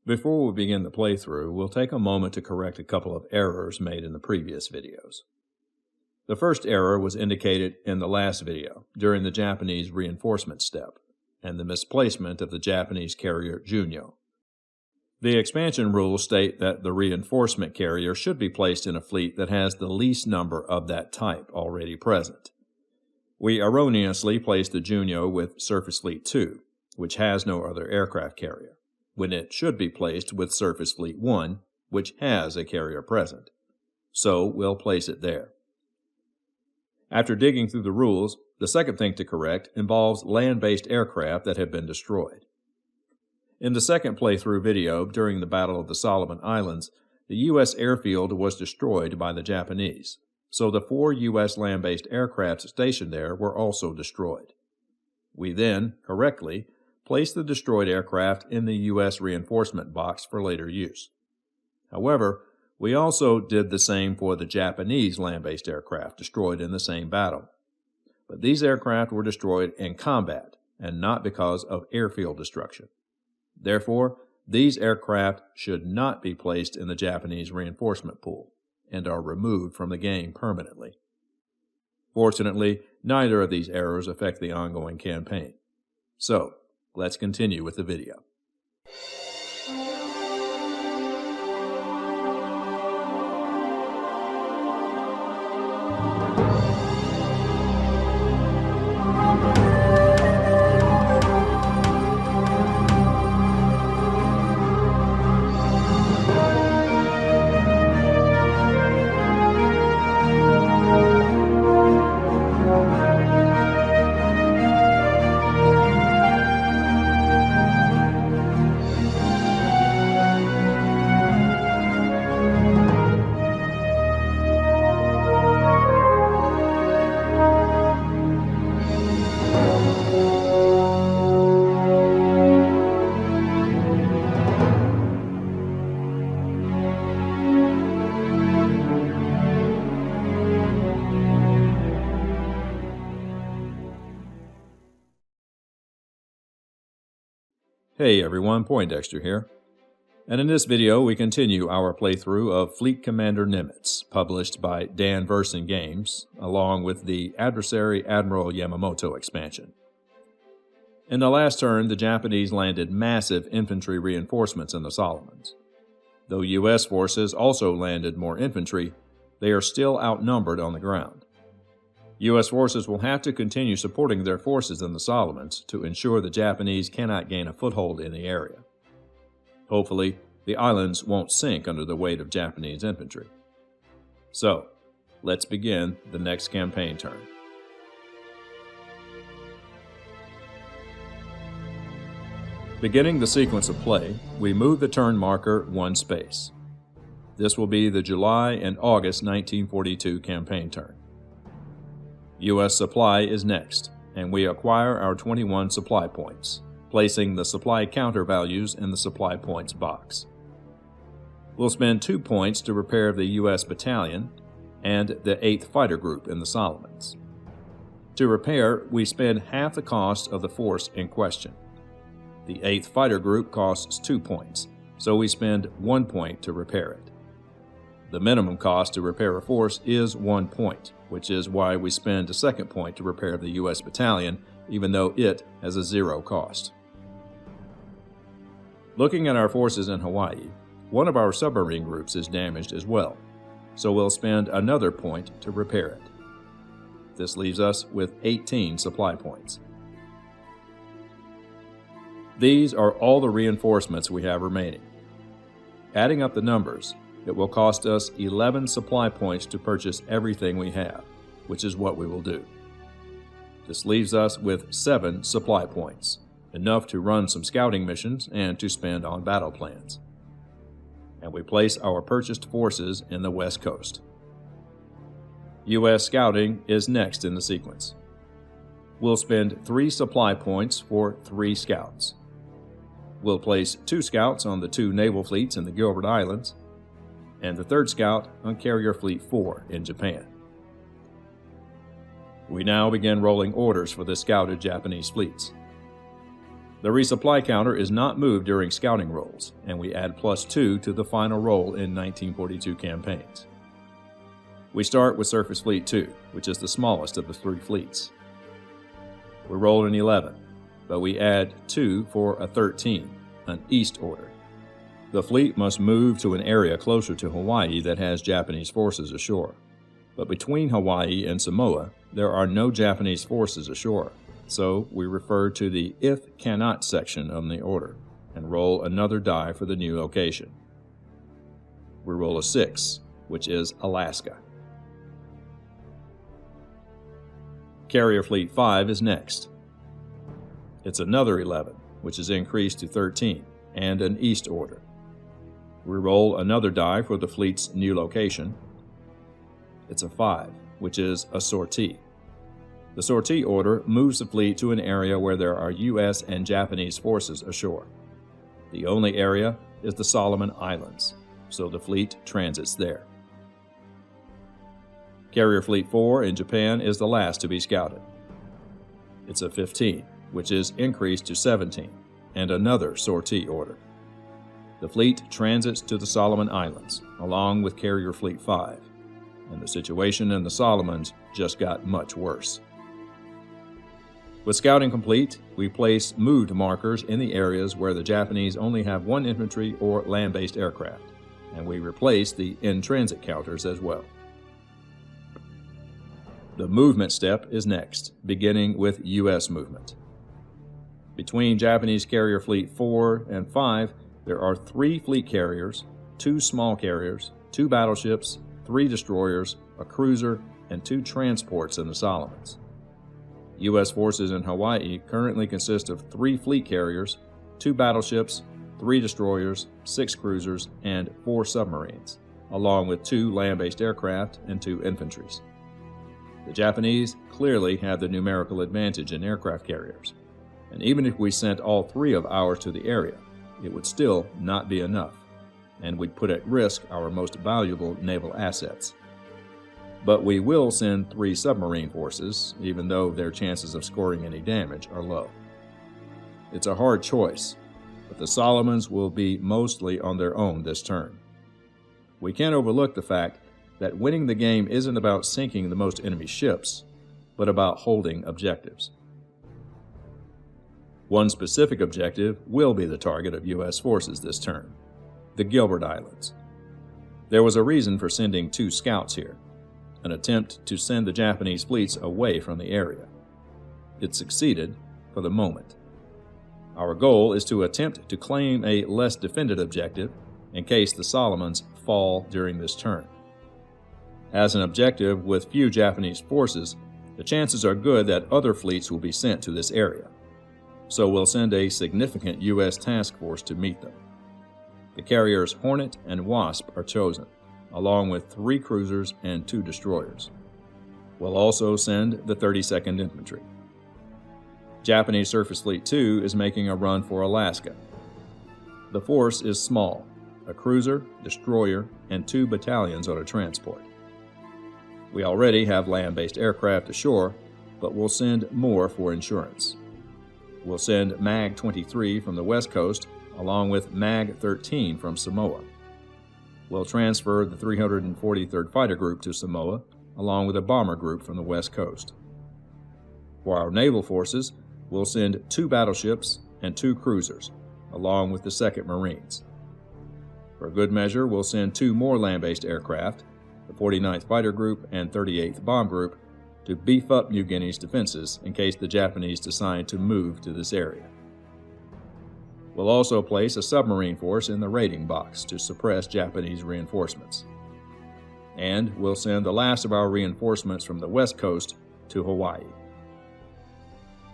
Before we begin the playthrough, we'll take a moment to correct a couple of errors made in the previous videos. The first error was indicated in the last video during the Japanese reinforcement step and the misplacement of the Japanese carrier Junyo. The expansion rules state that the reinforcement carrier should be placed in a fleet that has the least number of that type already present. We erroneously placed the Junyo with Surface Fleet 2, which has no other aircraft carrier, when it should be placed with Surface Fleet 1, which has a carrier present. So we'll place it there. After digging through the rules, the second thing to correct involves land-based aircraft that have been destroyed. In the second playthrough video during the Battle of the Solomon Islands, the U.S. airfield was destroyed by the Japanese, so the 4 U.S. land-based aircraft stationed there were also destroyed. We then, correctly, placed the destroyed aircraft in the U.S. reinforcement box for later use. However, we also did the same for the Japanese land-based aircraft destroyed in the same battle. But these aircraft were destroyed in combat and not because of airfield destruction. Therefore, these aircraft should not be placed in the Japanese reinforcement pool and are removed from the game permanently. Fortunately, neither of these errors affect the ongoing campaign. So, let's continue with the video. Hey everyone, POINDEXTER here. And in this video we continue our playthrough of Fleet Commander Nimitz, published by Dan Verssen Games, along with the Adversary Admiral Yamamoto expansion. In the last turn, the Japanese landed massive infantry reinforcements in the Solomons. Though U.S. forces also landed more infantry, they are still outnumbered on the ground. U.S. forces will have to continue supporting their forces in the Solomons to ensure the Japanese cannot gain a foothold in the area. Hopefully, the islands won't sink under the weight of Japanese infantry. So, let's begin the next campaign turn. Beginning the sequence of play, we move the turn marker 1 space. This will be the July and August 1942 campaign turn. U.S. supply is next, and we acquire our 21 supply points, placing the supply counter values in the supply points box. We'll spend 2 points to repair the U.S. battalion and the 8th Fighter Group in the Solomons. To repair, we spend half the cost of the force in question. The 8th Fighter Group costs 2 points, so we spend 1 point to repair it. The minimum cost to repair a force is 1 point, which is why we spend a 2nd point to repair the U.S. battalion, even though it has a 0 cost. Looking at our forces in Hawaii, one of our submarine groups is damaged as well, so we'll spend another point to repair it. This leaves us with 18 supply points. These are all the reinforcements we have remaining. Adding up the numbers, it will cost us 11 supply points to purchase everything we have, which is what we will do. This leaves us with 7 supply points, enough to run some scouting missions and to spend on battle plans. And we place our purchased forces in the West Coast. U.S. scouting is next in the sequence. We'll spend 3 supply points for 3 scouts. We'll place 2 scouts on the 2 naval fleets in the Gilbert Islands, and the 3rd scout on Carrier Fleet 4 in Japan. We now begin rolling orders for the scouted Japanese fleets. The resupply counter is not moved during scouting rolls, and we add +2 to the final roll in 1942 campaigns. We start with Surface Fleet 2, which is the smallest of the 3 fleets. We roll an 11, but we add 2 for a 13, an east order. The fleet must move to an area closer to Hawaii that has Japanese forces ashore. But between Hawaii and Samoa, there are no Japanese forces ashore, so we refer to the If Cannot section of the order and roll another die for the new location. We roll a 6, which is Alaska. Carrier Fleet 5 is next. It's another 11, which is increased to 13, and an east order. We roll another die for the fleet's new location. It's a 5, which is a sortie. The sortie order moves the fleet to an area where there are U.S. and Japanese forces ashore. The only area is the Solomon Islands, so the fleet transits there. Carrier Fleet 4 in Japan is the last to be scouted. It's a 15, which is increased to 17, and another sortie order. The fleet transits to the Solomon Islands, along with Carrier Fleet 5, and the situation in the Solomons just got much worse. With scouting complete, we place moved markers in the areas where the Japanese only have 1 infantry or land-based aircraft, and we replace the in-transit counters as well. The movement step is next, beginning with U.S. movement. Between Japanese Carrier Fleet 4 and 5, there are 3 fleet carriers, 2 small carriers, 2 battleships, 3 destroyers, a cruiser, and 2 transports in the Solomons. U.S. forces in Hawaii currently consist of 3 fleet carriers, 2 battleships, 3 destroyers, 6 cruisers, and 4 submarines, along with 2 land-based aircraft and 2 infantries. The Japanese clearly have the numerical advantage in aircraft carriers, and even if we sent all 3 of ours to the area, it would still not be enough, and we'd put at risk our most valuable naval assets. But we will send 3 submarine forces, even though their chances of scoring any damage are low. It's a hard choice, but the Solomons will be mostly on their own this turn. We can't overlook the fact that winning the game isn't about sinking the most enemy ships, but about holding objectives. One specific objective will be the target of U.S. forces this turn, the Gilbert Islands. There was a reason for sending 2 scouts here, an attempt to send the Japanese fleets away from the area. It succeeded for the moment. Our goal is to attempt to claim a less defended objective in case the Solomons fall during this turn. As an objective with few Japanese forces, the chances are good that other fleets will be sent to this area, so we'll send a significant U.S. task force to meet them. The carriers Hornet and Wasp are chosen, along with 3 cruisers and 2 destroyers. We'll also send the 32nd Infantry. Japanese Surface Fleet 2 is making a run for Alaska. The force is small, a cruiser, destroyer, and 2 battalions on a transport. We already have land-based aircraft ashore, but we'll send more for insurance. We'll send MAG-23 from the West Coast, along with MAG-13 from Samoa. We'll transfer the 343rd Fighter Group to Samoa, along with a bomber group from the West Coast. For our naval forces, we'll send 2 battleships and 2 cruisers, along with the 2nd Marines. For good measure, we'll send 2 more land-based aircraft, the 49th Fighter Group and 38th Bomb Group, to beef up New Guinea's defenses in case the Japanese decide to move to this area. We'll also place a submarine force in the raiding box to suppress Japanese reinforcements. And we'll send the last of our reinforcements from the West Coast to Hawaii.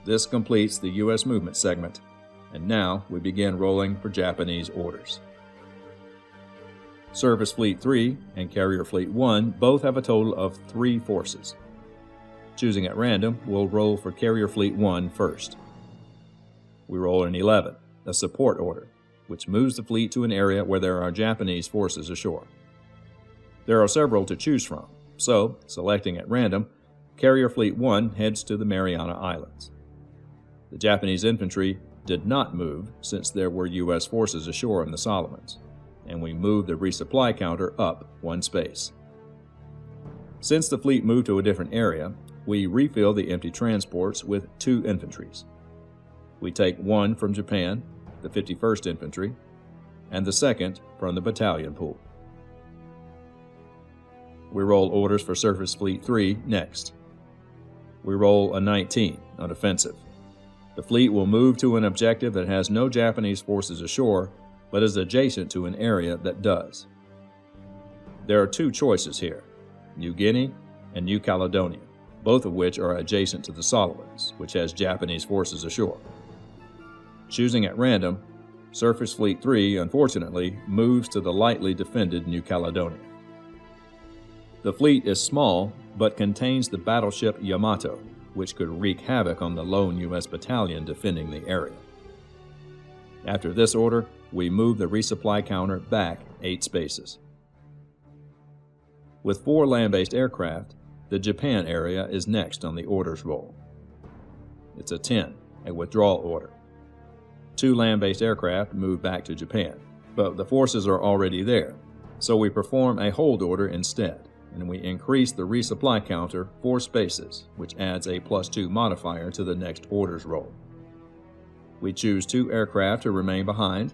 This completes the U.S. movement segment, and now we begin rolling for Japanese orders. Surface Fleet 3 and Carrier Fleet 1 both have a total of 3 forces. Choosing at random, we'll roll for Carrier Fleet 1 first. We roll an 11, a support order, which moves the fleet to an area where there are Japanese forces ashore. There are several to choose from, so, selecting at random, Carrier Fleet 1 heads to the Mariana Islands. The Japanese infantry did not move since there were U.S. forces ashore in the Solomons, and we moved the resupply counter up 1 space. Since the fleet moved to a different area, we refill the empty transports with 2 infantries. We take 1 from Japan, the 51st Infantry, and the 2nd from the battalion pool. We roll orders for Surface Fleet 3 next. We roll a 19 on offensive. The fleet will move to an objective that has no Japanese forces ashore, but is adjacent to an area that does. There are 2 choices here, New Guinea and New Caledonia, both of which are adjacent to the Solomons, which has Japanese forces ashore. Choosing at random, Surface Fleet 3, unfortunately, moves to the lightly defended New Caledonia. The fleet is small, but contains the battleship Yamamoto, which could wreak havoc on the lone U.S. battalion defending the area. After this order, we move the resupply counter back 8 spaces. With 4 land-based aircraft, the Japan area is next on the orders roll. It's a 10, a withdrawal order. 2 land-based aircraft move back to Japan, but the forces are already there, so we perform a hold order instead, and we increase the resupply counter 4 spaces, which adds a +2 modifier to the next orders roll. We choose 2 aircraft to remain behind,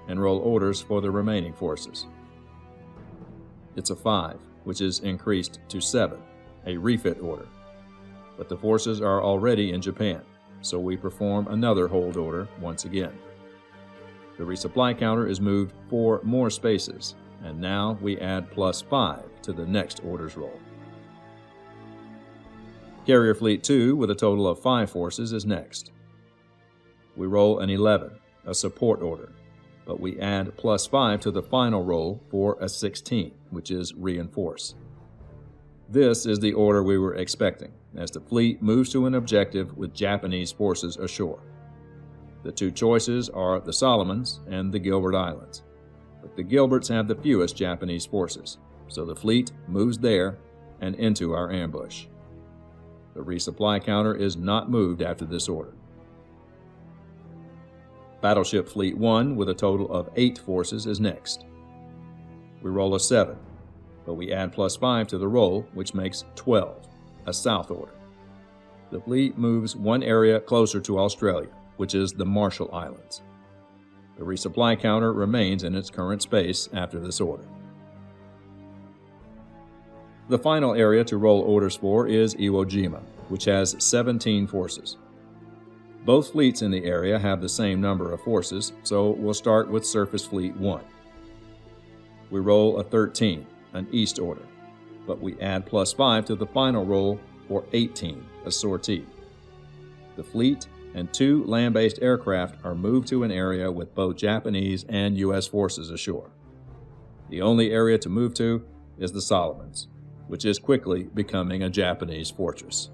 and roll orders for the remaining forces. It's a 5, which is increased to 7, a refit order, but the forces are already in Japan, so we perform another hold order once again. The resupply counter is moved 4 more spaces, and now we add +5 to the next orders roll. Carrier Fleet 2, with a total of 5 forces, is next. We roll an 11, a support order, but we add +5 to the final roll for a 16, which is reinforce. This is the order we were expecting, as the fleet moves to an objective with Japanese forces ashore. The 2 choices are the Solomons and the Gilbert Islands, but the Gilberts have the fewest Japanese forces, so the fleet moves there and into our ambush. The resupply counter is not moved after this order. Battleship Fleet 1, with a total of 8 forces, is next. We roll a 7, but we add +5 to the roll, which makes 12, a south order. The fleet moves 1 area closer to Australia, which is the Marshall Islands. The resupply counter remains in its current space after this order. The final area to roll orders for is Iwo Jima, which has 17 forces. Both fleets in the area have the same number of forces, so we'll start with Surface Fleet 1. We roll a 13, an east order, but we add +5 to the final roll for 18, a sortie. The fleet and 2 land-based aircraft are moved to an area with both Japanese and U.S. forces ashore. The only area to move to is the Solomons, which is quickly becoming a Japanese fortress.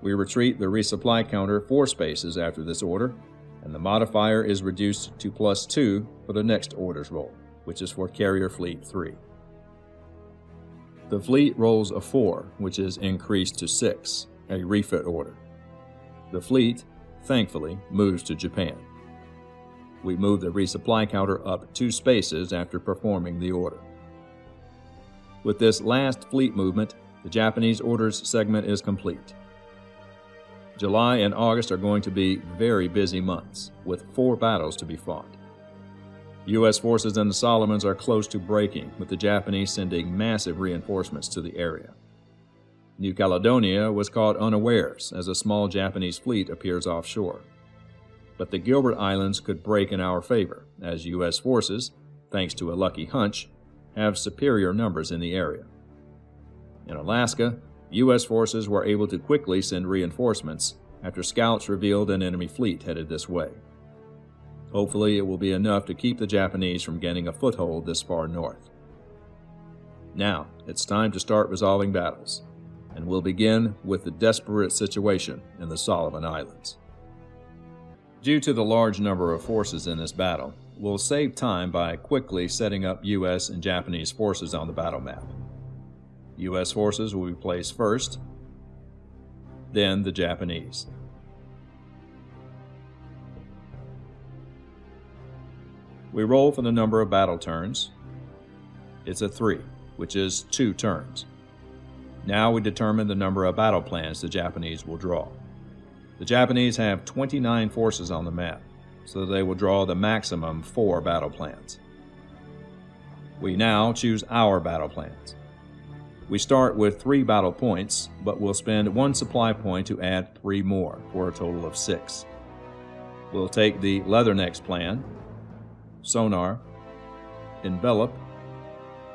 We retreat the resupply counter 4 spaces after this order, and the modifier is reduced to +2 for the next orders roll, which is for Carrier Fleet 3. The fleet rolls a 4, which is increased to 6, a refit order. The fleet, thankfully, moves to Japan. We move the resupply counter up 2 spaces after performing the order. With this last fleet movement, the Japanese orders segment is complete. July and August are going to be very busy months, with 4 battles to be fought. U.S. forces in the Solomons are close to breaking, with the Japanese sending massive reinforcements to the area. New Caledonia was caught unawares as a small Japanese fleet appears offshore. But the Gilbert Islands could break in our favor, as U.S. forces, thanks to a lucky hunch, have superior numbers in the area. In Alaska, U.S. forces were able to quickly send reinforcements after scouts revealed an enemy fleet headed this way. Hopefully, it will be enough to keep the Japanese from gaining a foothold this far north. Now, it's time to start resolving battles, and we'll begin with the desperate situation in the Solomon Islands. Due to the large number of forces in this battle, we'll save time by quickly setting up U.S. and Japanese forces on the battle map. U.S. forces will be placed first, then the Japanese. We roll for the number of battle turns. It's a 3, which is 2 turns. Now we determine the number of battle plans the Japanese will draw. The Japanese have 29 forces on the map, so they will draw the maximum 4 battle plans. We now choose our battle plans. We start with 3 battle points, but we'll spend 1 supply point to add 3 more, for a total of 6. We'll take the Leathernecks plan, Sonar, Envelop,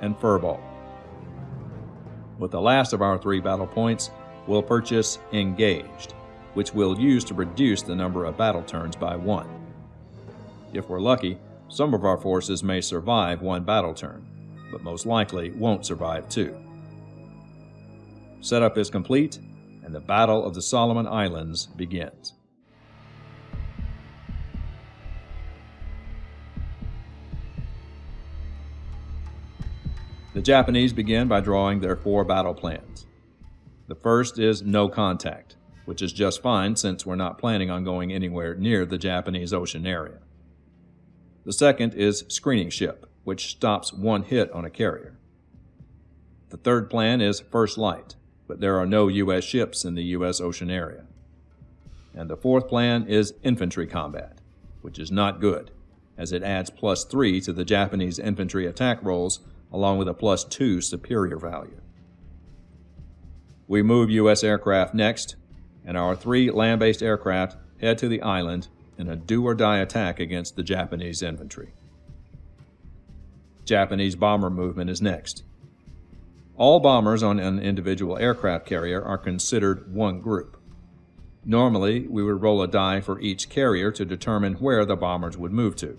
and Furball. With the last of our 3 battle points, we'll purchase Engaged, which we'll use to reduce the number of battle turns by 1. If we're lucky, some of our forces may survive 1 battle turn, but most likely won't survive 2. Setup is complete, and the Battle of the Solomon Islands begins. The Japanese begin by drawing their 4 battle plans. The first is No Contact, which is just fine since we're not planning on going anywhere near the Japanese ocean area. The second is Screening Ship, which stops 1 hit on a carrier. The third plan is First Light, but there are no U.S. ships in the U.S. ocean area. And the fourth plan is Infantry Combat, which is not good, as it adds +3 to the Japanese infantry attack rolls along with a +2 superior value. We move U.S. aircraft next, and our 3 land-based aircraft head to the island in a do-or-die attack against the Japanese infantry. Japanese bomber movement is next. All bombers on an individual aircraft carrier are considered one group. Normally, we would roll a die for each carrier to determine where the bombers would move to.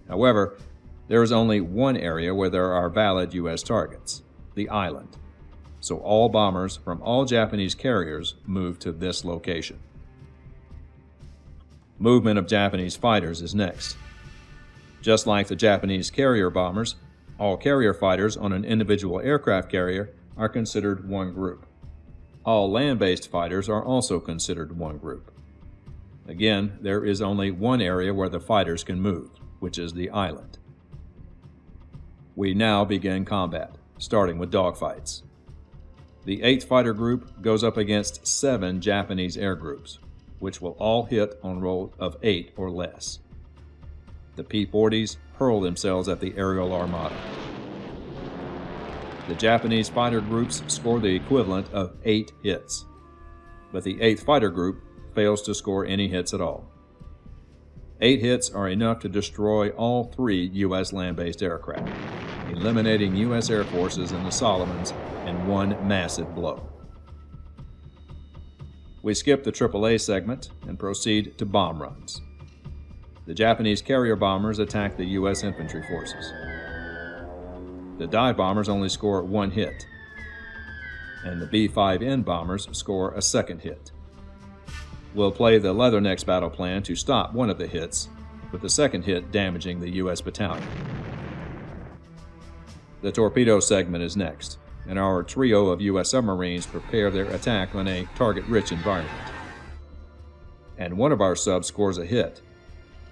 However, there is only one area where there are valid U.S. targets, the island. So all bombers from all Japanese carriers move to this location. Movement of Japanese fighters is next. Just like the Japanese carrier bombers, all carrier fighters on an individual aircraft carrier are considered one group. All land-based fighters are also considered one group. Again, there is only one area where the fighters can move, which is the island. We now begin combat, starting with dogfights. The 8th Fighter Group goes up against 7 Japanese air groups, which will all hit on roll of 8 or less. The P-40s hurl themselves at the aerial armada. The Japanese fighter groups score the equivalent of 8 hits, but the 8th Fighter Group fails to score any hits at all. 8 hits are enough to destroy all 3 U.S. land-based aircraft, eliminating U.S. Air Forces in the Solomons in one massive blow. We skip the AAA segment and proceed to bomb runs. The Japanese carrier bombers attack the U.S. infantry forces. The dive bombers only score 1 hit, and the B-5N bombers score a 2nd hit. We'll play the Leathernecks battle plan to stop one of the hits, with the 2nd hit damaging the U.S. battalion. The torpedo segment is next, and our trio of U.S. submarines prepare their attack on a target-rich environment. And one of our subs scores a hit,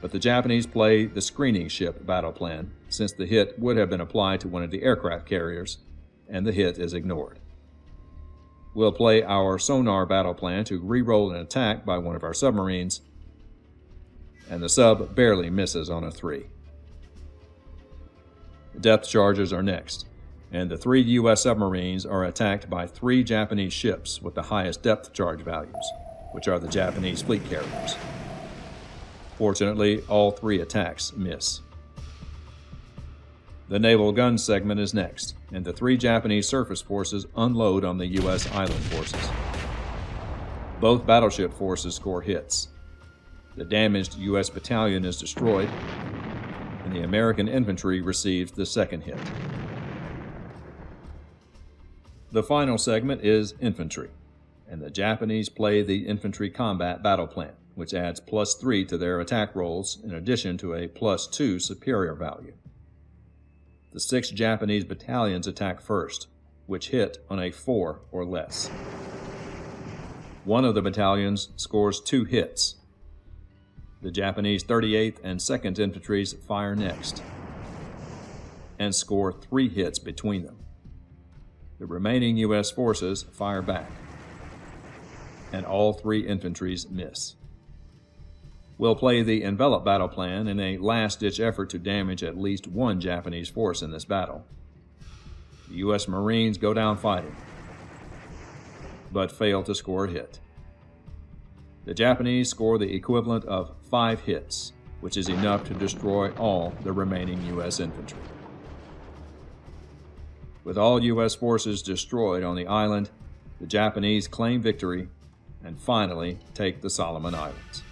but the Japanese play the Screening Ship battle plan, since the hit would have been applied to one of the aircraft carriers, and the hit is ignored. We'll play our Sonar battle plan to re-roll an attack by one of our submarines, and the sub barely misses on a 3. Depth charges are next, and the 3 U.S. submarines are attacked by 3 Japanese ships with the highest depth charge values, which are the Japanese fleet carriers. Fortunately, all 3 attacks miss. The naval gun segment is next, and the 3 Japanese surface forces unload on the U.S. island forces. Both battleship forces score hits. The damaged U.S. battalion is destroyed, and the American infantry receives the 2nd hit. The final segment is infantry, and the Japanese play the infantry combat battle plan, which adds +3 to their attack rolls in addition to a +2 superior value. The 6 Japanese battalions attack first, which hit on a 4 or less. One of the battalions scores 2 hits. The Japanese 38th and 2nd Infantries fire next and score 3 hits between them. The remaining U.S. forces fire back, and all 3 infantries miss. We'll play the envelop battle plan in a last-ditch effort to damage at least 1 Japanese force in this battle. The U.S. Marines go down fighting, but fail to score a hit. The Japanese score the equivalent of 5 hits, which is enough to destroy all the remaining U.S. infantry. With all U.S. forces destroyed on the island, the Japanese claim victory and finally take the Solomon Islands.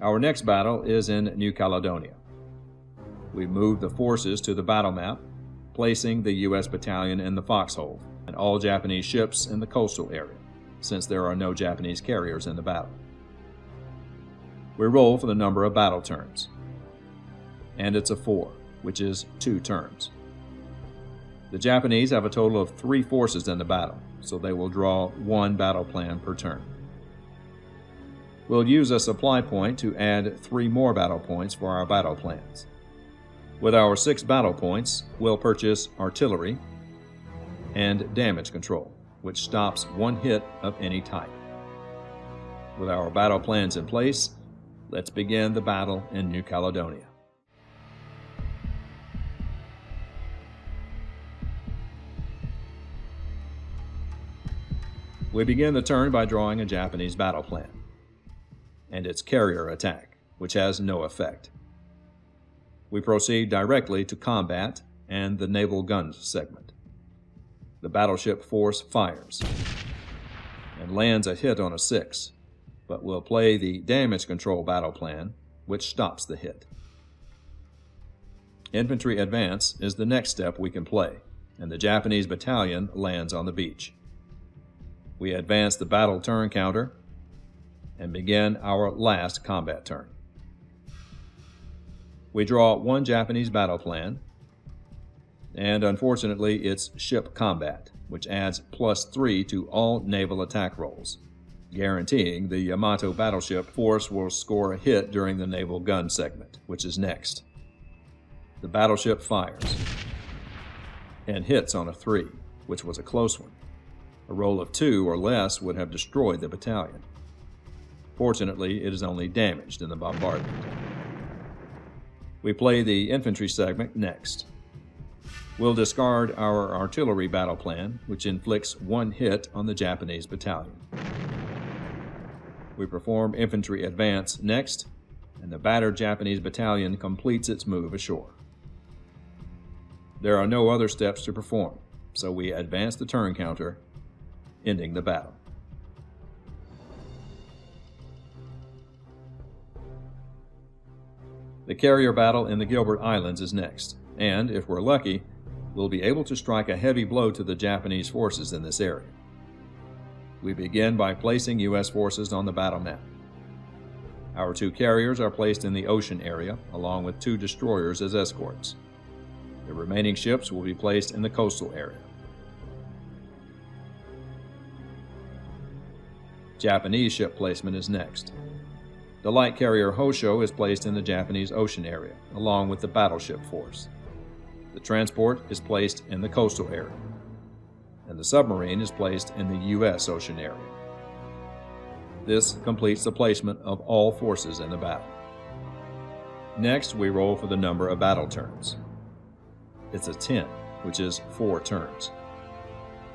Our next battle is in New Caledonia. We move the forces to the battle map, placing the U.S. battalion in the foxhole and all Japanese ships in the coastal area, since there are no Japanese carriers in the battle. We roll for the number of battle turns, and it's a 4, which is 2 turns. The Japanese have a total of 3 forces in the battle, so they will draw 1 battle plan per turn. We'll use a supply point to add 3 more battle points for our battle plans. With our 6 battle points, we'll purchase artillery and damage control, which stops 1 hit of any type. With our battle plans in place, let's begin the battle in New Caledonia. We begin the turn by drawing a Japanese battle plan and its carrier attack, which has no effect. We proceed directly to combat and the naval guns segment. The battleship force fires and lands a hit on a 6, but will play the damage control battle plan, which stops the hit. Infantry advance is the next step we can play, and the Japanese battalion lands on the beach. We advance the battle turn counter and begin our last combat turn. We draw 1 Japanese battle plan, and unfortunately it's ship combat, which adds +3 to all naval attack rolls, guaranteeing the Yamato battleship force will score a hit during the naval gun segment, which is next. The battleship fires and hits on a 3, which was a close one. A roll of 2 or less would have destroyed the battalion. Fortunately, it is only damaged in the bombardment. We play the infantry segment next. We'll discard our artillery battle plan, which inflicts 1 hit on the Japanese battalion. We perform infantry advance next, and the battered Japanese battalion completes its move ashore. There are no other steps to perform, so we advance the turn counter, ending the battle. The carrier battle in the Gilbert Islands is next, and, if we're lucky, we'll be able to strike a heavy blow to the Japanese forces in this area. We begin by placing U.S. forces on the battle map. Our 2 carriers are placed in the ocean area, along with 2 destroyers as escorts. The remaining ships will be placed in the coastal area. Japanese ship placement is next. The light carrier Hosho is placed in the Japanese ocean area, along with the battleship force. The transport is placed in the coastal area, and the submarine is placed in the U.S. ocean area. This completes the placement of all forces in the battle. Next, we roll for the number of battle turns. It's a 10, which is 4 turns.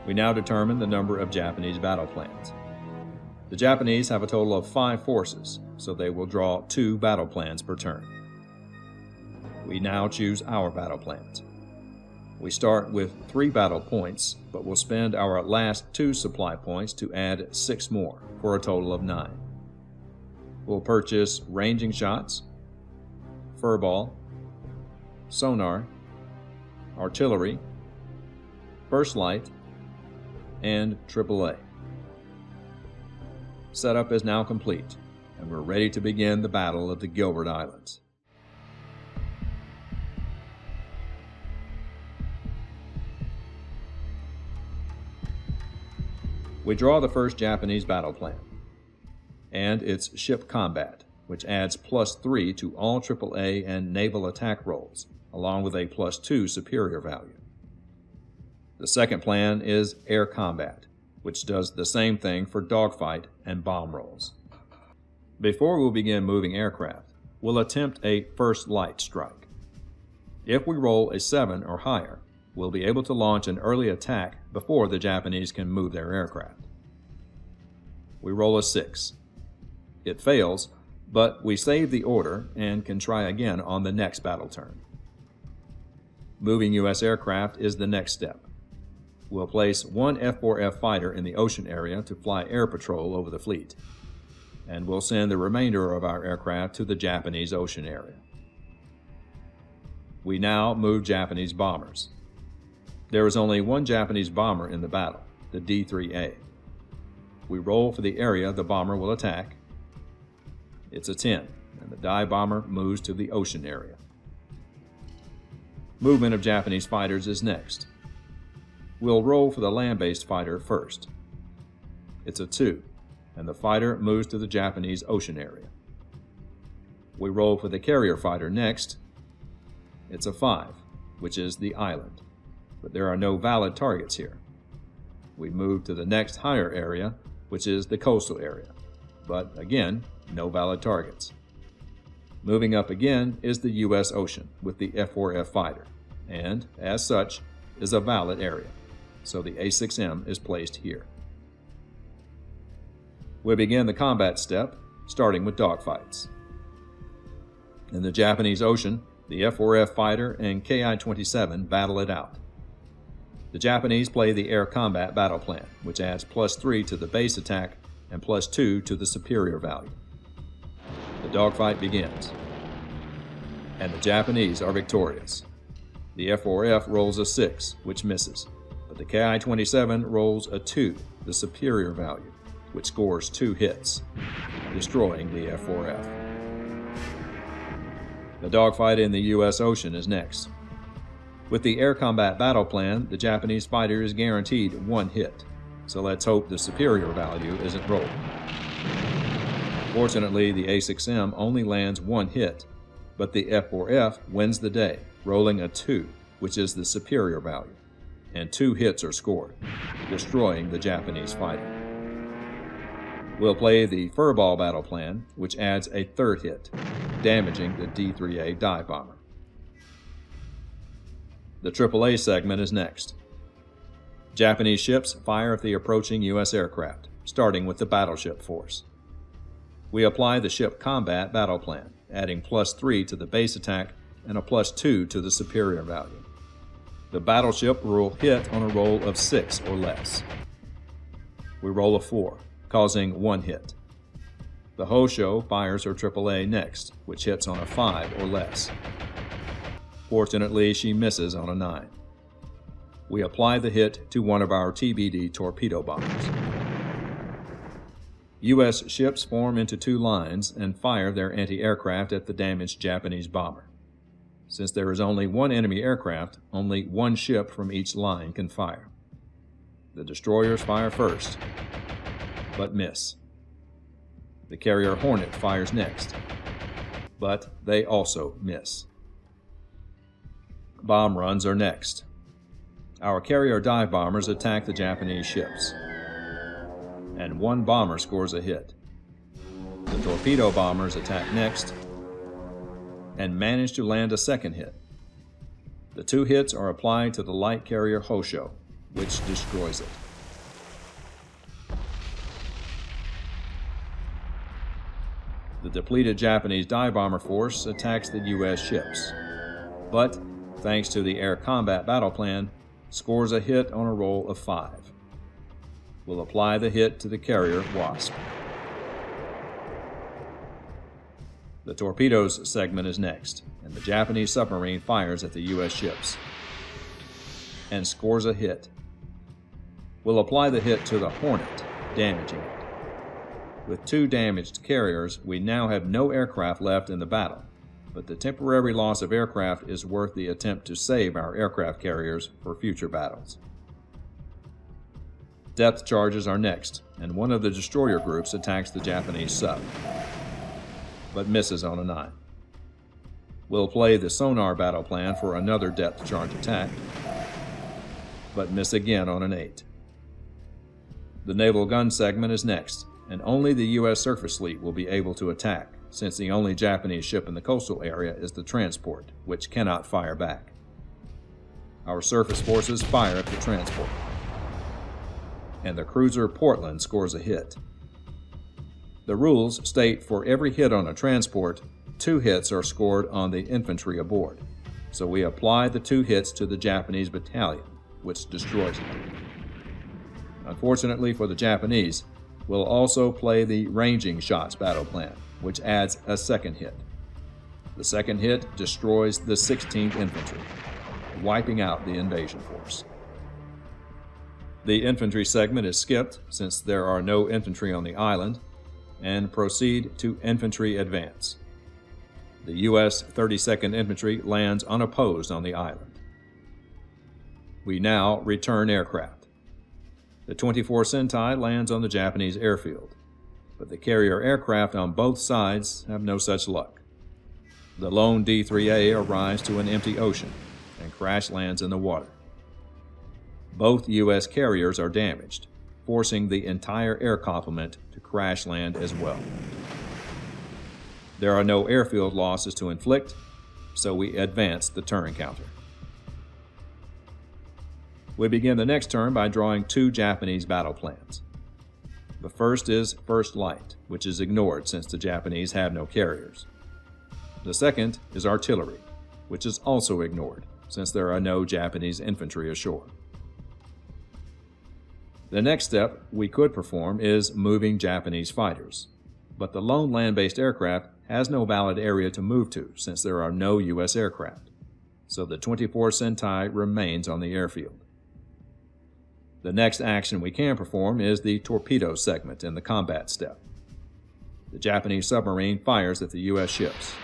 We now determine the number of Japanese battle plans. The Japanese have a total of 5 forces, so they will draw 2 battle plans per turn. We now choose our battle plans. We start with 3 battle points, but will spend our last 2 supply points to add 6 more, for a total of 9. We'll purchase ranging shots, furball, sonar, artillery, first light, and AAA. Setup is now complete, and we're ready to begin the Battle of the Gilbert Islands. We draw the first Japanese battle plan. and its ship combat, which adds +3 to all AAA and naval attack rolls, along with a +2 superior value. The second plan is air combat, which does the same thing for dogfight and bomb rolls. Before we begin moving aircraft, we'll attempt a first light strike. If we roll a 7 or higher, we'll be able to launch an early attack before the Japanese can move their aircraft. We roll a 6. It fails, but we save the order and can try again on the next battle turn. Moving U.S. aircraft is the next step. We'll place one F-4F fighter in the ocean area to fly air patrol over the fleet, and we'll send the remainder of our aircraft to the Japanese ocean area. We now move Japanese bombers. There is only one Japanese bomber in the battle, the D-3A. We roll for the area the bomber will attack. It's a 10, and the dive bomber moves to the ocean area. Movement of Japanese fighters is next. We'll roll for the land-based fighter first. It's a 2, and the fighter moves to the Japanese ocean area. We roll for the carrier fighter next. It's a 5, which is the island, but there are no valid targets here. We move to the next higher area, which is the coastal area, but again, no valid targets. Moving up again is the U.S. Ocean with the F-4F fighter, and, as such, is a valid area, so the A6M is placed here. We begin the combat step, starting with dogfights. In the Japanese Ocean, the F-4F fighter and Ki-27 battle it out. The Japanese play the air combat battle plan, which adds +3 to the base attack and +2 to the superior value. The dogfight begins, and the Japanese are victorious. The F-4F rolls a 6, which misses, but the Ki-27 rolls a 2, the superior value, which scores 2 hits, destroying the F-4F. The dogfight in the U.S. Ocean is next. With the air combat battle plan, the Japanese fighter is guaranteed 1 hit, so let's hope the superior value isn't rolled. Fortunately, the A6M only lands 1 hit, but the F-4F wins the day, rolling a 2, which is the superior value, and 2 hits are scored, destroying the Japanese fighter. We'll play the furball battle plan, which adds a 3rd hit, damaging the D-3A dive bomber. The AAA segment is next. Japanese ships fire at the approaching U.S. aircraft, starting with the battleship force. We apply the ship combat battle plan, adding +3 to the base attack and a +2 to the superior value. The battleship will hit on a roll of 6 or less. We roll a 4, causing 1 hit. The Hosho fires her AAA next, which hits on a 5 or less. Fortunately, she misses on a 9. We apply the hit to one of our TBD torpedo bombers. U.S. ships form into 2 lines and fire their anti-aircraft at the damaged Japanese bomber. Since there is only 1 enemy aircraft, only 1 ship from each line can fire. The destroyers fire first, but miss. The carrier Hornet fires next, but they also miss. Bomb runs are next. Our carrier dive bombers attack the Japanese ships, and 1 bomber scores a hit. The torpedo bombers attack next and manage to land a 2nd hit. The 2 hits are applied to the light carrier Hosho, which destroys it. The depleted Japanese dive bomber force attacks the U.S. ships, but, thanks to the air combat battle plan, scores a hit on a roll of 5. We'll apply the hit to the carrier Wasp. The torpedoes segment is next, and the Japanese submarine fires at the U.S. ships and scores a hit. We'll apply the hit to the Hornet, damaging it. With 2 damaged carriers, we now have no aircraft left in the battle, but the temporary loss of aircraft is worth the attempt to save our aircraft carriers for future battles. Depth charges are next, and one of the destroyer groups attacks the Japanese sub, but misses on a 9. We'll play the sonar battle plan for another depth charge attack, but miss again on an 8. The naval gun segment is next, and only the U.S. surface fleet will be able to attack, since the only Japanese ship in the coastal area is the transport, which cannot fire back. Our surface forces fire at the transport, and the cruiser Portland scores a hit. The rules state for every hit on a transport, 2 hits are scored on the infantry aboard, so we apply the 2 hits to the Japanese battalion, which destroys them. Unfortunately for the Japanese, we'll also play the ranging shots battle plan, which adds a 2nd hit. The 2nd hit destroys the 16th Infantry, wiping out the invasion force. The infantry segment is skipped since there are no infantry on the island, and proceed to infantry advance. The U.S. 32nd Infantry lands unopposed on the island. We now return aircraft. The 24 Sentai lands on the Japanese airfield, but the carrier aircraft on both sides have no such luck. The lone D-3A arrives to an empty ocean and crash lands in the water. Both U.S. carriers are damaged, forcing the entire air complement to crash land as well. There are no airfield losses to inflict, so we advance the turn counter. We begin the next turn by drawing 2 Japanese battle plans. The first is First Light, which is ignored since the Japanese have no carriers. The second is Artillery, which is also ignored since there are no Japanese infantry ashore. The next step we could perform is moving Japanese fighters, but the lone land-based aircraft has no valid area to move to since there are no U.S. aircraft, so the 24 Sentai remains on the airfield. The next action we can perform is the torpedo segment in the combat step. The Japanese submarine fires at the U.S. ships,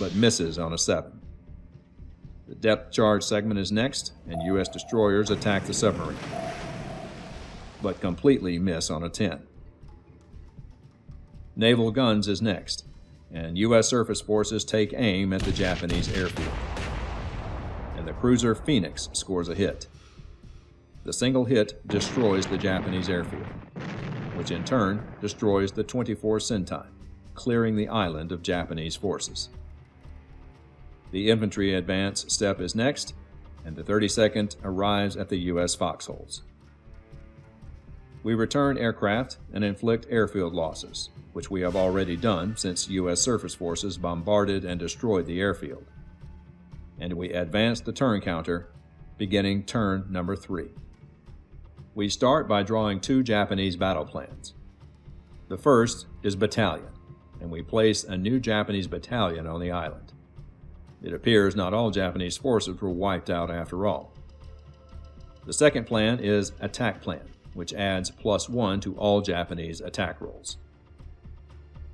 but misses on a 7. The depth charge segment is next, and U.S. destroyers attack the submarine, but completely miss on a 10. Naval guns is next, and U.S. surface forces take aim at the Japanese airfield, and the cruiser Phoenix scores a hit. The single hit destroys the Japanese airfield, which in turn destroys the 24 Sentai, clearing the island of Japanese forces. The infantry advance step is next, and the 32nd arrives at the U.S. foxholes. We return aircraft and inflict airfield losses, which we have already done since U.S. surface forces bombarded and destroyed the airfield. And we advance the turn counter, beginning turn number 3. We start by drawing 2 Japanese battle plans. The first is battalion, and we place a new Japanese battalion on the island. It appears not all Japanese forces were wiped out after all. The second plan is attack plan, which adds +1 to all Japanese attack rolls.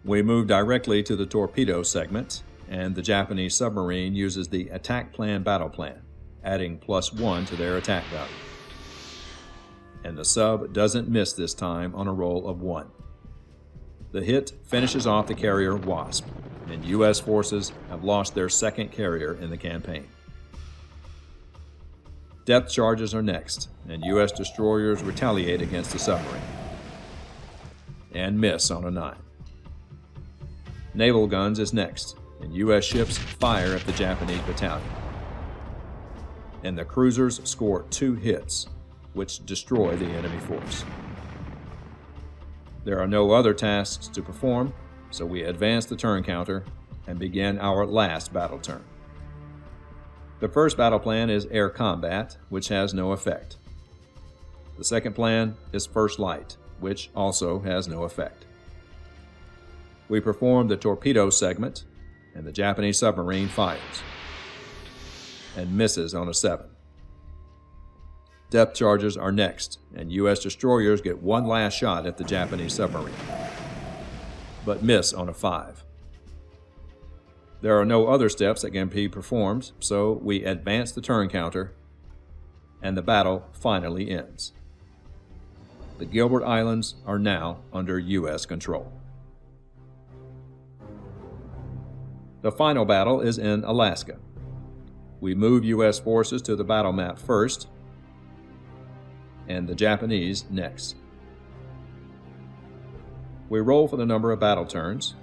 We move directly to the torpedo segment, and the Japanese submarine uses the attack plan battle plan, adding +1 to their attack value. And the sub doesn't miss this time on a roll of 1. The hit finishes off the carrier Wasp, and U.S. forces have lost their 2nd carrier in the campaign. Depth charges are next, and U.S. destroyers retaliate against the submarine, and miss on a 9. Naval guns is next, and U.S. ships fire at the Japanese battalion, and the cruisers score 2 hits, which destroy the enemy force. There are no other tasks to perform, so we advance the turn counter and begin our last battle turn. The first battle plan is air combat, which has no effect. The second plan is First Light, which also has no effect. We perform the torpedo segment, and the Japanese submarine fires, and misses on a 7. Depth charges are next, and U.S. destroyers get one last shot at the Japanese submarine, but miss on a 5. There are no other steps that can be performed, so we advance the turn counter, and the battle finally ends. The Gilbert Islands are now under U.S. control. The final battle is in Alaska. We move U.S. forces to the battle map first, and the Japanese next. We roll for the number of battle turns,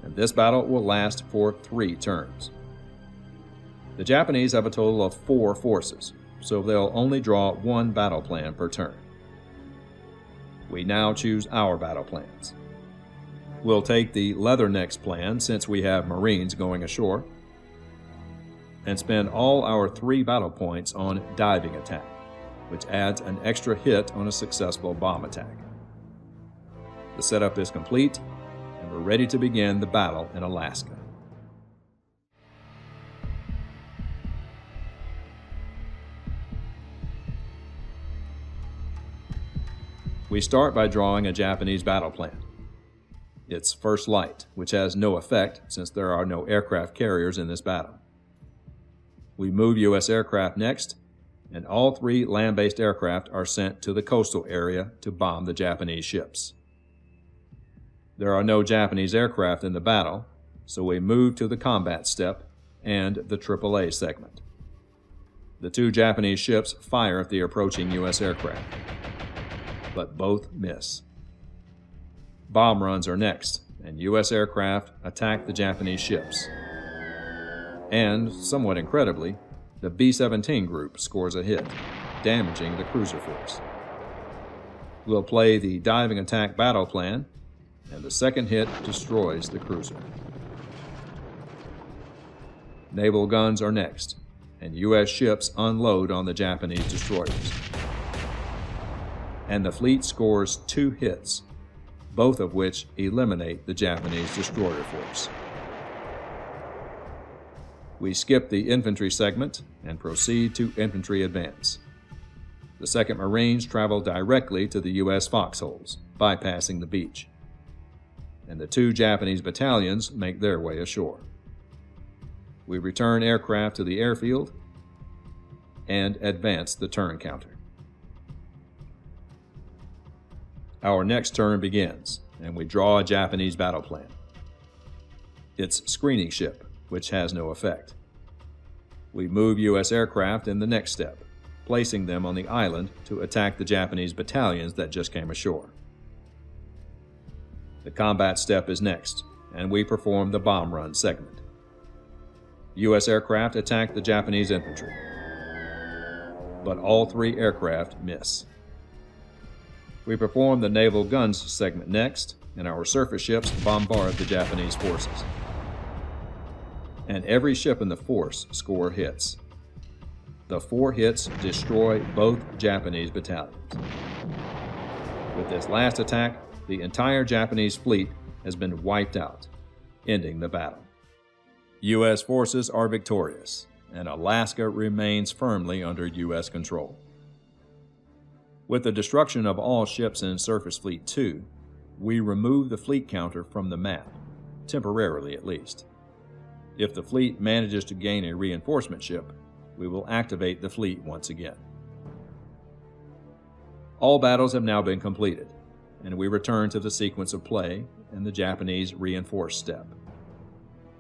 and this battle will last for 3 turns. The Japanese have a total of 4 forces, so they'll only draw 1 battle plan per turn. We now choose our battle plans. We'll take the Leathernecks plan since we have Marines going ashore, and spend all our 3 battle points on diving attack, which adds an extra hit on a successful bomb attack. The setup is complete, and we're ready to begin the battle in Alaska. We start by drawing a Japanese battle plan. It's First Light, which has no effect since there are no aircraft carriers in this battle. We move U.S. aircraft next, and all 3 land-based aircraft are sent to the coastal area to bomb the Japanese ships. There are no Japanese aircraft in the battle, so we move to the combat step and the AAA segment. The 2 Japanese ships fire at the approaching U.S. aircraft, but both miss. Bomb runs are next, and U.S. aircraft attack the Japanese ships. And, somewhat incredibly, the B-17 group scores a hit, damaging the cruiser force. We'll play the diving attack battle plan, and the second hit destroys the cruiser. Naval guns are next, and U.S. ships unload on the Japanese destroyers. And the fleet scores 2 hits, both of which eliminate the Japanese destroyer force. We skip the infantry segment and proceed to infantry advance. The 2nd Marines travel directly to the U.S. foxholes, bypassing the beach, and the 2 Japanese battalions make their way ashore. We return aircraft to the airfield and advance the turn counter. Our next turn begins, and we draw a Japanese battle plan. It's Screening Ship, which has no effect. We move U.S. aircraft in the next step, placing them on the island to attack the Japanese battalions that just came ashore. The combat step is next, and we perform the bomb run segment. U.S. aircraft attack the Japanese infantry, but all 3 aircraft miss. We perform the naval guns segment next, and our surface ships bombard the Japanese forces. And every ship in the force score hits. The 4 hits destroy both Japanese battalions. With this last attack, the entire Japanese fleet has been wiped out, ending the battle. U.S. forces are victorious, and Alaska remains firmly under U.S. control. With the destruction of all ships in Surface Fleet 2, we remove the fleet counter from the map, temporarily at least. If the fleet manages to gain a reinforcement ship, we will activate the fleet once again. All battles have now been completed, and we return to the sequence of play and the Japanese reinforce step.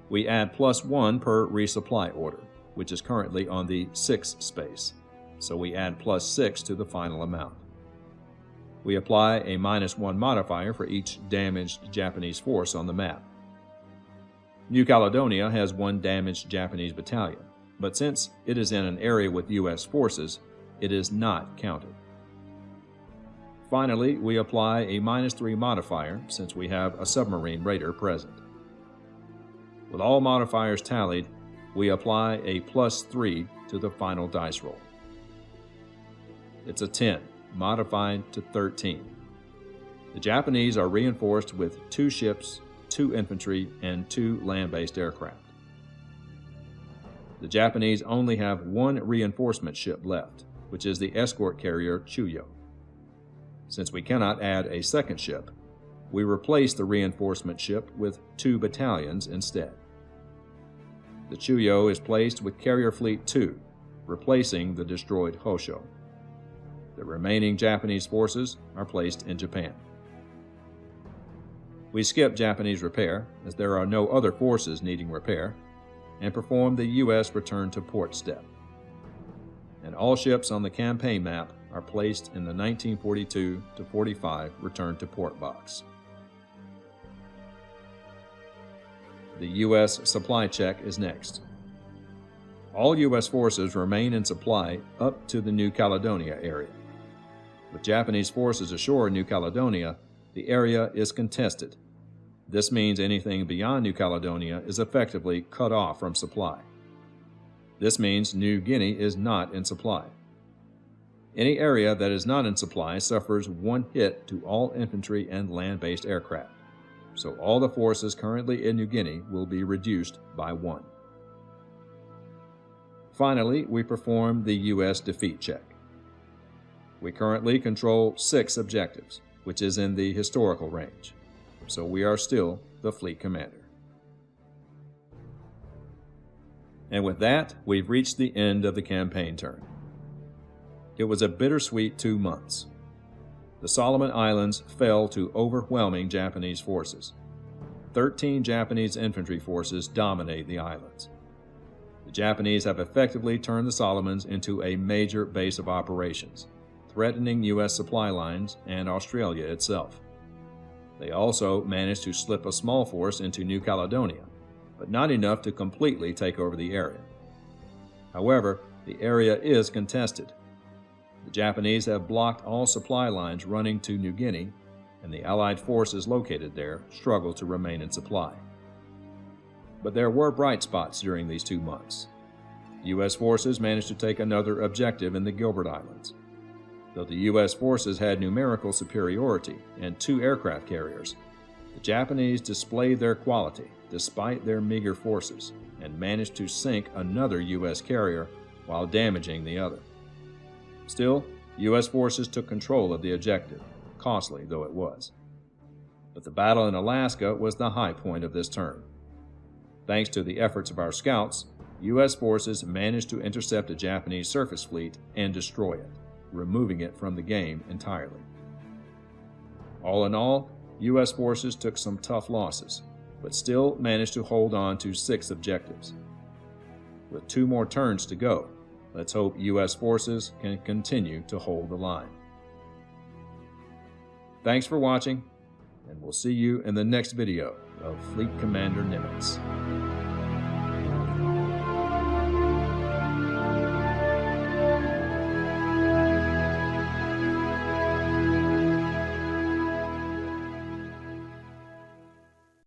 We add +1 per resupply order, which is currently on the 6 space, so we add +6 to the final amount. We apply a -1 modifier for each damaged Japanese force on the map. New Caledonia has 1 damaged Japanese battalion, but since it is in an area with U.S. forces, it is not counted. Finally, we apply a -3 modifier since we have a submarine raider present. With all modifiers tallied, we apply a +3 to the final dice roll. It's a 10, modified to 13. The Japanese are reinforced with 2 ships, 2 infantry, and 2 land-based aircraft. The Japanese only have 1 reinforcement ship left, which is the escort carrier Chuyo. Since we cannot add a second ship, we replace the reinforcement ship with 2 battalions instead. The Chuyo is placed with Carrier Fleet 2, replacing the destroyed Hosho. The remaining Japanese forces are placed in Japan. We skip Japanese repair, as there are no other forces needing repair, and perform the U.S. return to port step. And all ships on the campaign map are placed in the 1942-45 return to port box. The U.S. supply check is next. All U.S. forces remain in supply up to the New Caledonia area. With Japanese forces ashore in New Caledonia, the area is contested. This means anything beyond New Caledonia is effectively cut off from supply. This means New Guinea is not in supply. Any area that is not in supply suffers one hit to all infantry and land-based aircraft, so all the forces currently in New Guinea will be reduced by 1. Finally, we perform the U.S. defeat check. We currently control 6 objectives, which is in the historical range, so we are still the fleet commander. And with that, we've reached the end of the campaign turn. It was a bittersweet 2 months. The Solomon Islands fell to overwhelming Japanese forces. 13 Japanese infantry forces dominate the islands. The Japanese have effectively turned the Solomons into a major base of operations, threatening U.S. supply lines and Australia itself. They also managed to slip a small force into New Caledonia, but not enough to completely take over the area. However, the area is contested. The Japanese have blocked all supply lines running to New Guinea, and the Allied forces located there struggle to remain in supply. But there were bright spots during these 2 months. U.S. forces managed to take another objective in the Gilbert Islands. Though the U.S. forces had numerical superiority and 2 aircraft carriers, the Japanese displayed their quality despite their meager forces and managed to sink another U.S. carrier while damaging the other. Still, U.S. forces took control of the objective, costly though it was. But the battle in Alaska was the high point of this turn. Thanks to the efforts of our scouts, U.S. forces managed to intercept a Japanese surface fleet and destroy it, removing it from the game entirely. All in all, U.S. forces took some tough losses, but still managed to hold on to 6 objectives. With 2 more turns to go, let's hope U.S. forces can continue to hold the line. Thanks for watching, and we'll see you in the next video of Fleet Commander Nimitz.